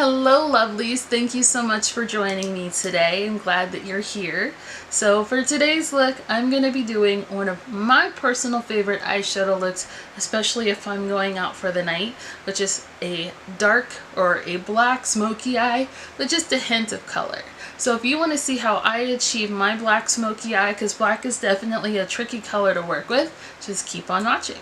Hello lovelies, thank you so much for joining me today. I'm glad that you're here. So for today's look, I'm going to be doing one of my personal favorite eyeshadow looks, especially if I'm going out for the night, which is a dark or a black smoky eye with just a hint of color. So if you want to see how I achieve my black smoky eye, because black is definitely a tricky color to work with, just keep on watching.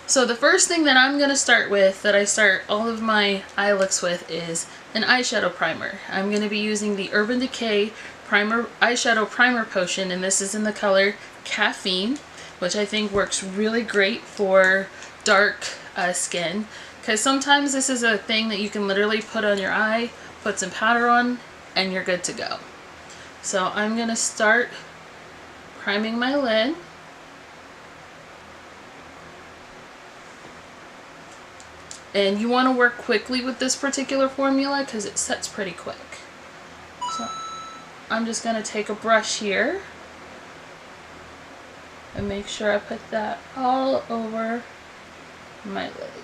So the first thing that I'm going to start with, that I start all of my eye looks with, is an eyeshadow primer. I'm going to be using the Urban Decay eyeshadow primer potion, and this is in the color Caffeine, which I think works really great for dark skin, because sometimes this is a thing that you can literally put on your eye, put some powder on, and you're good to go. So I'm going to start priming my lid. And you want to work quickly with this particular formula because it sets pretty quick. So I'm just going to take a brush here and make sure I put that all over my lid.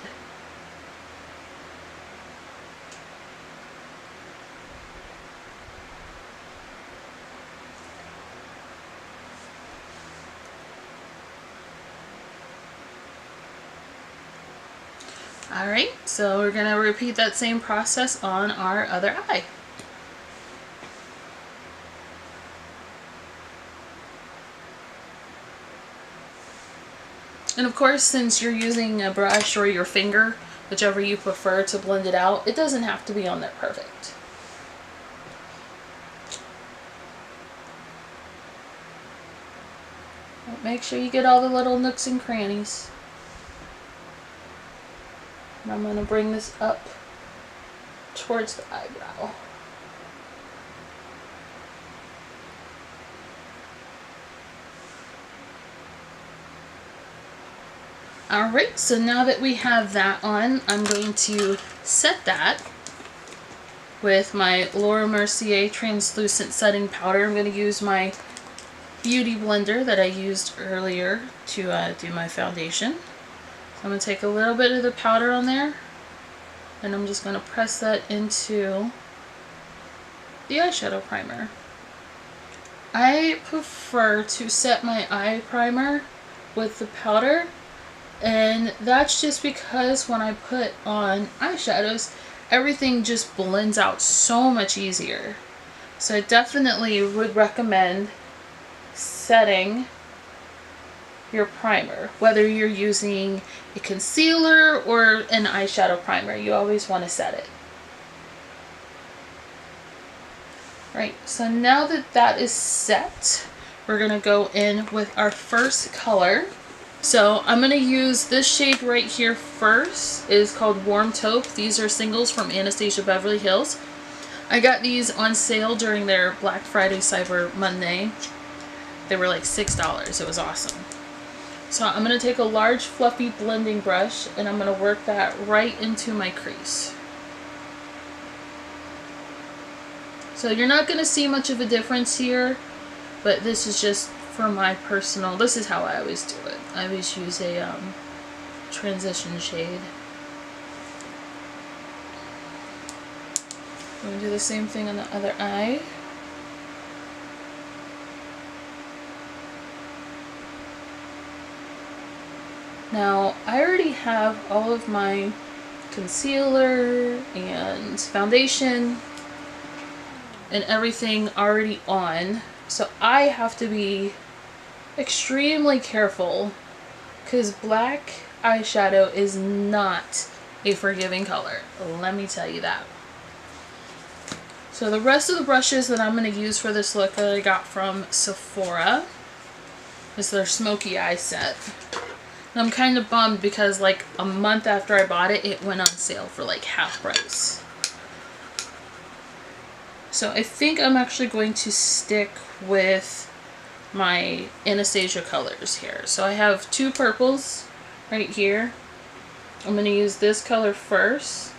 Alright, so we're going to repeat that same process on our other eye. And of course, since you're using a brush or your finger, whichever you prefer to blend it out, it doesn't have to be on there perfect. But make sure you get all the little nooks and crannies. And I'm going to bring this up towards the eyebrow. Alright, so now that we have that on, I'm going to set that with my Laura Mercier translucent setting powder. I'm going to use my beauty blender that I used earlier to do my foundation. I'm going to take a little bit of the powder on there, and I'm just going to press that into the eyeshadow primer. I prefer to set my eye primer with the powder, and that's just because when I put on eyeshadows, everything just blends out so much easier. So I definitely would recommend setting your primer, whether you're using a concealer or an eyeshadow primer. You always want to set it. Right, so now that that is set, we're going to go in with our first color. So I'm going to use this shade right here first. It is called Warm Taupe. These are singles from Anastasia Beverly Hills. I got these on sale during their Black Friday Cyber Monday. They were like $6. It was awesome. So I'm going to take a large fluffy blending brush, and I'm going to work that right into my crease. So you're not going to see much of a difference here, but this is just for my personal, this is how I always do it. I always use a transition shade. I'm going to do the same thing on the other eye. Now, I already have all of my concealer and foundation and everything already on, so I have to be extremely careful because black eyeshadow is not a forgiving color. Let me tell you that. So the rest of the brushes that I'm going to use for this look that I got from Sephora is their Smokey Eye set. I'm kind of bummed because like a month after I bought it, it went on sale for like half price. So I think I'm actually going to stick with my Anastasia colors here. So I have two purples right here. I'm going to use this color first.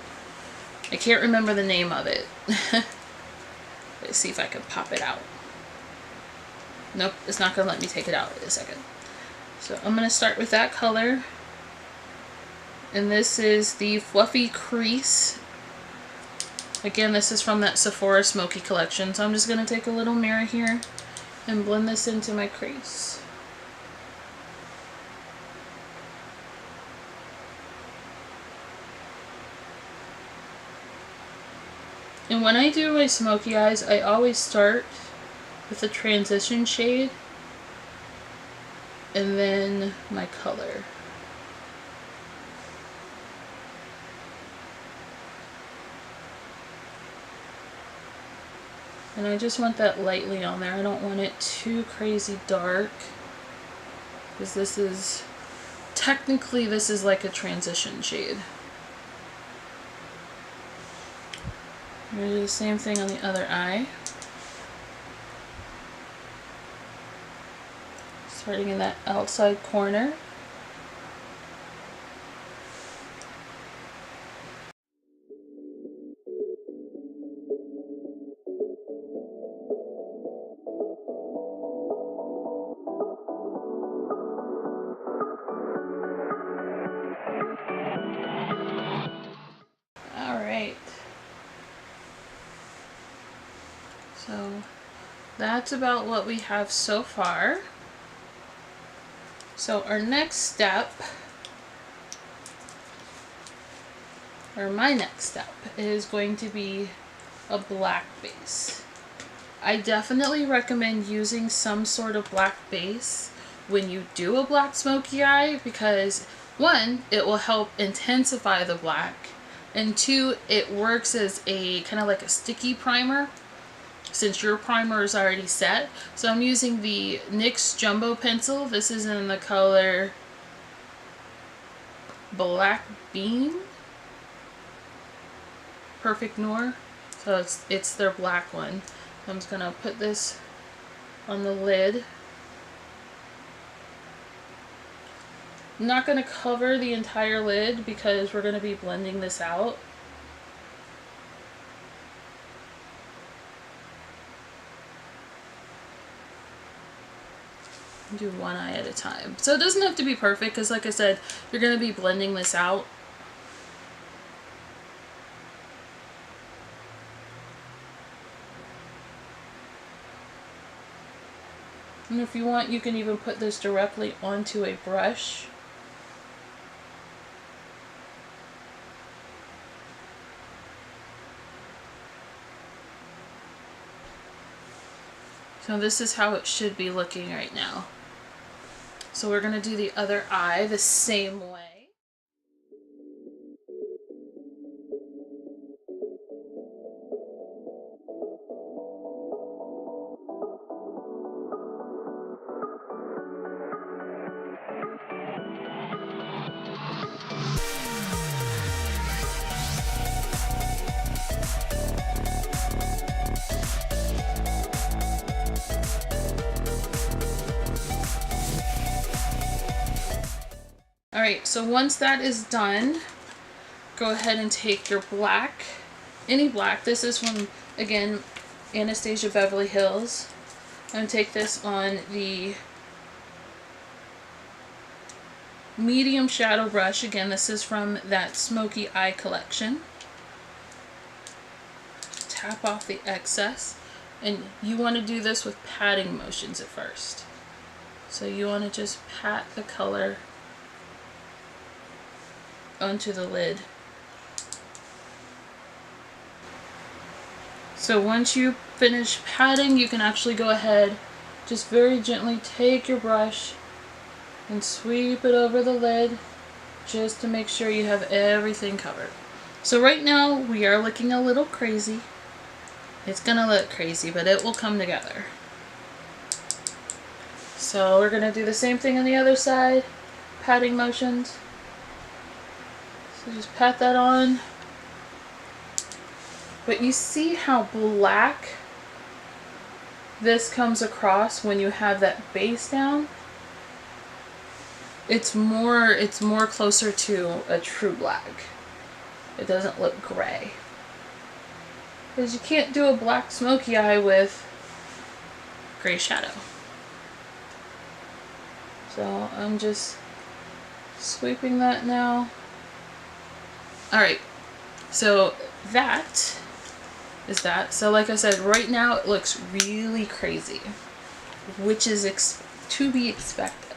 I can't remember the name of it. Let's see if I can pop it out. Nope, it's not going to let me take it out in a second. So I'm going to start with that color. And this is the Fluffy Crease Again, this is from that Sephora Smoky collection, so I'm just going to take a little mirror here and blend this into my crease. And when I do my smoky eyes, I always start with a transition shade and then my color. And I just want that lightly on there. I don't want it too crazy dark, because this is, technically this is like a transition shade. I'm going to do the same thing on the other eye. Starting in that outside corner. Alright. So that's about what we have so far. So our next step, or my next step, is going to be a black base. I definitely recommend using some sort of black base when you do a black smoky eye, because one, it will help intensify the black, and two, it works as a kind of like a sticky primer since your primer is already set. So I'm using the NYX Jumbo Pencil. This is in the color Black Bean, Perfect Noir. So it's their black one. I'm just gonna put this on the lid. I'm not gonna cover the entire lid because we're gonna be blending this out. Do one eye at a time. So it doesn't have to be perfect, because like I said, you're going to be blending this out. And if you want, you can even put this directly onto a brush. So this is how it should be looking right now. So we're going to do the other eye the same way. Alright, so once that is done, go ahead and take your black, any black. This is from, again, Anastasia Beverly Hills. I'm going to take this on the medium shadow brush. Again, this is from that Smokey Eye collection. Tap off the excess. And you want to do this with patting motions at first. So you want to just pat the color onto the lid. So once you finish patting, you can actually go ahead, just very gently take your brush and sweep it over the lid, just to make sure you have everything covered. So right now we are looking a little crazy. It's gonna look crazy, but it will come together. So we're gonna do the same thing on the other side, patting motions. So just pat that on. But you see how black this comes across when you have that base down? It's more closer to a true black. It doesn't look gray. Because you can't do a black smoky eye with gray shadow. So I'm just sweeping that now. Alright, so that is that. So like I said, right now it looks really crazy, which is to be expected.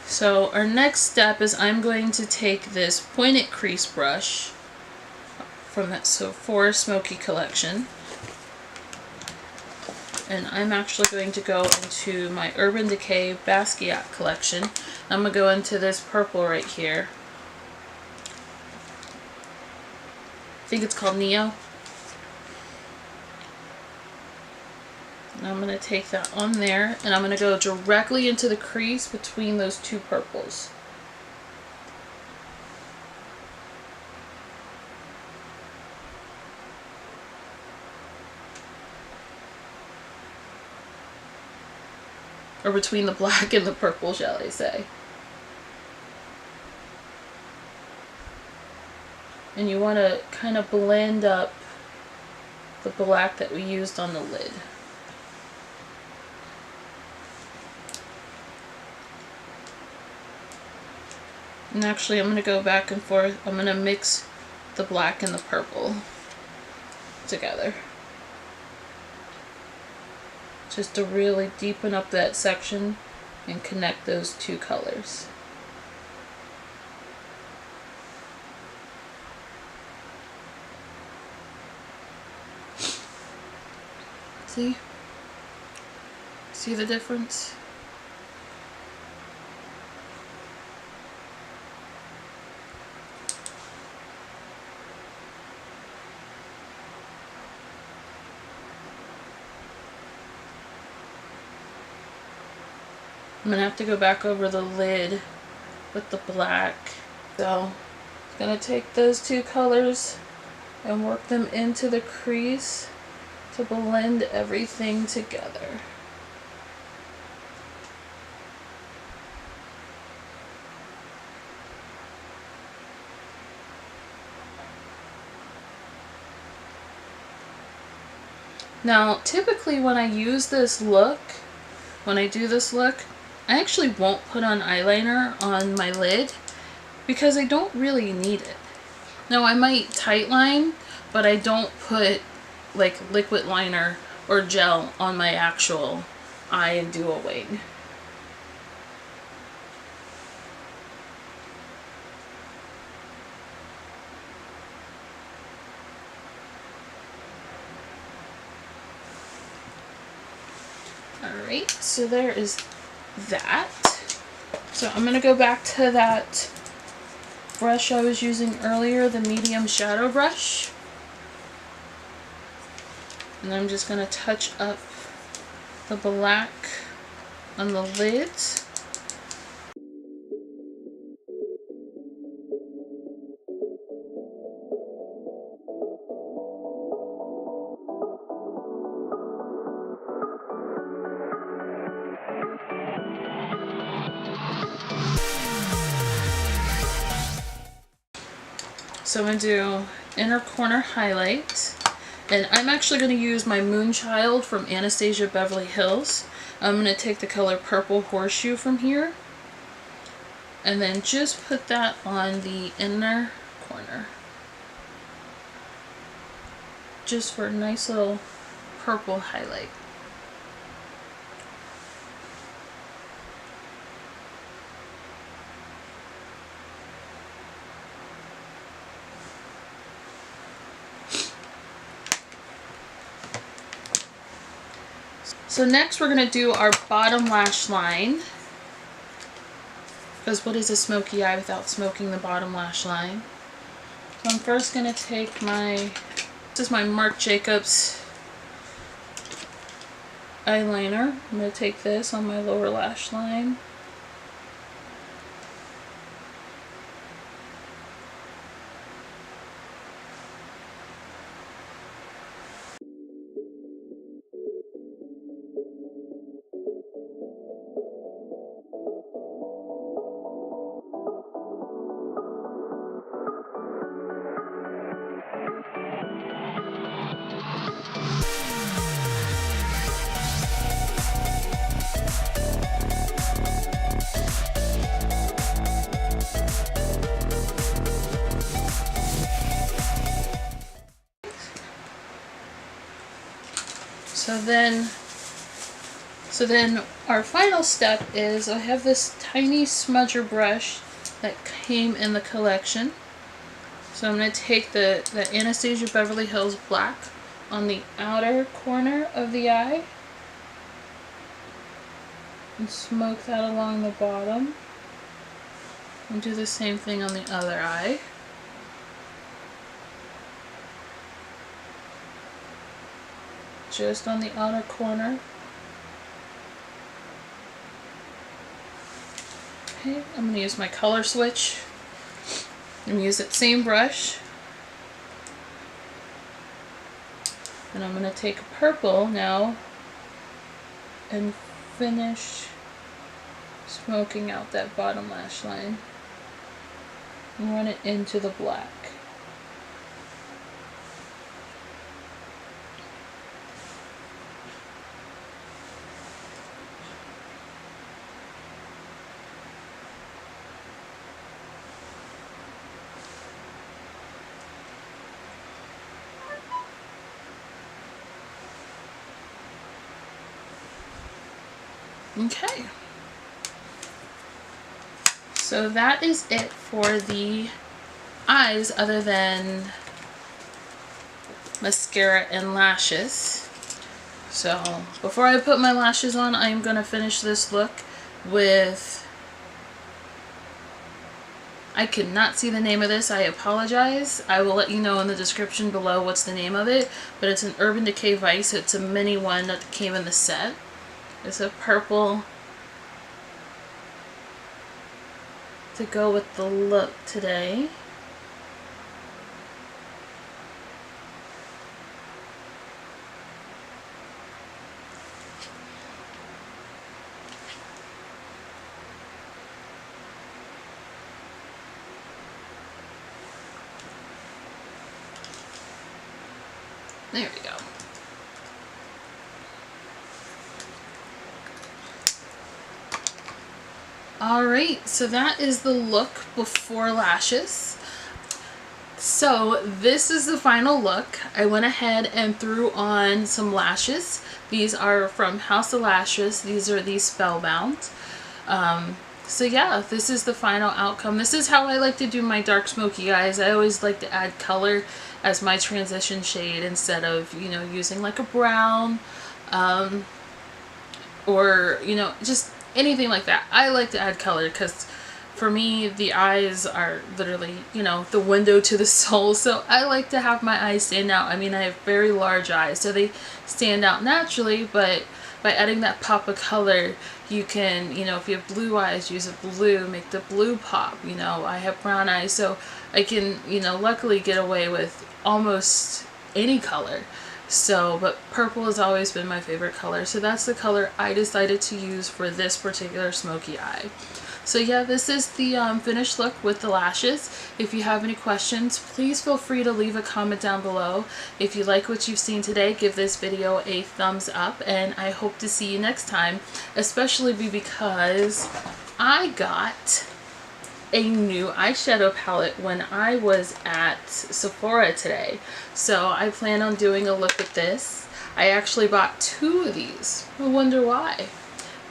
So our next step is I'm going to take this pointed crease brush from that Sephora Smoky collection, and I'm actually going to go into my Urban Decay Basquiat collection. I'm going to go into this purple right here. I think it's called Neo. And I'm going to take that on there, and I'm going to go directly into the crease between those two purples. Or between the black and the purple, shall I say. And you want to kind of blend up the black that we used on the lid. And actually I'm going to go back and forth. I'm going to mix the black and the purple together, just to really deepen up that section and connect those two colors. See? See the difference? I'm going to have to go back over the lid with the black. So I'm going to take those two colors and work them into the crease to blend everything together. Now, typically when I use this look, when I do this look, I actually won't put on eyeliner on my lid because I don't really need it. Now, I might tightline, but I don't put like liquid liner or gel on my actual eye and do a wing. Alright, so there is that. So I'm going to go back to that brush I was using earlier, the medium shadow brush. And I'm just going to touch up the black on the lids. So I'm going to do inner corner highlight, and I'm actually going to use my Moonchild from Anastasia Beverly Hills. I'm going to take the color Purple Horseshoe from here, and then just put that on the inner corner, just for a nice little purple highlight. So next we're going to do our bottom lash line, because what is a smoky eye without smoking the bottom lash line? So I'm first going to take this is my Marc Jacobs eyeliner. I'm going to take this on my lower lash line. So then our final step is I have this tiny smudger brush that came in the collection. So I'm going to take the Anastasia Beverly Hills black on the outer corner of the eye and smoke that along the bottom. And do the same thing on the other eye. Just on the outer corner. Okay, I'm going to use my color switch. I'm going to use that same brush. And I'm going to take purple now and finish smoking out that bottom lash line. And run it into the black. Okay, so that is it for the eyes other than mascara and lashes. So before I put my lashes on, I'm going to finish this look with, I could not see the name of this, I apologize. I will let you know in the description below what's the name of it, but it's an Urban Decay Vice. It's a mini one that came in the set. It's a purple to go with the look today. There we go. Alright, so that is the look before lashes. So this is the final look. I went ahead and threw on some lashes. These are from House of Lashes. These are the Spellbound. So yeah, this is the final outcome. This is how I like to do my dark smoky eyes. I always like to add color as my transition shade instead of, you know, using like a brown or, you know, just anything like that. I like to add color because for me the eyes are literally, you know, the window to the soul. So I like to have my eyes stand out. I mean, I have very large eyes, so they stand out naturally, but by adding that pop of color, you can, you know, if you have blue eyes, use a blue, make the blue pop. You know, I have brown eyes, so I can, you know, luckily get away with almost any color. So, but purple has always been my favorite color, so that's the color I decided to use for this particular smoky eye. So yeah, this is the finished look with the lashes. If you have any questions, please feel free to leave a comment down below. If you like what you've seen today, give this video a thumbs up, and I hope to see you next time, especially because I got a new eyeshadow palette when I was at Sephora today. So I plan on doing a look at this. I actually bought 2 of these. I wonder why.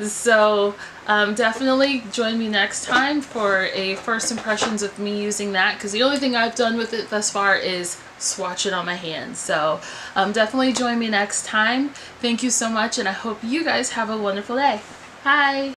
So definitely join me next time for a first impressions of me using that, because the only thing I've done with it thus far is swatch it on my hands. So definitely join me next time. Thank you so much, and I hope you guys have a wonderful day. Bye!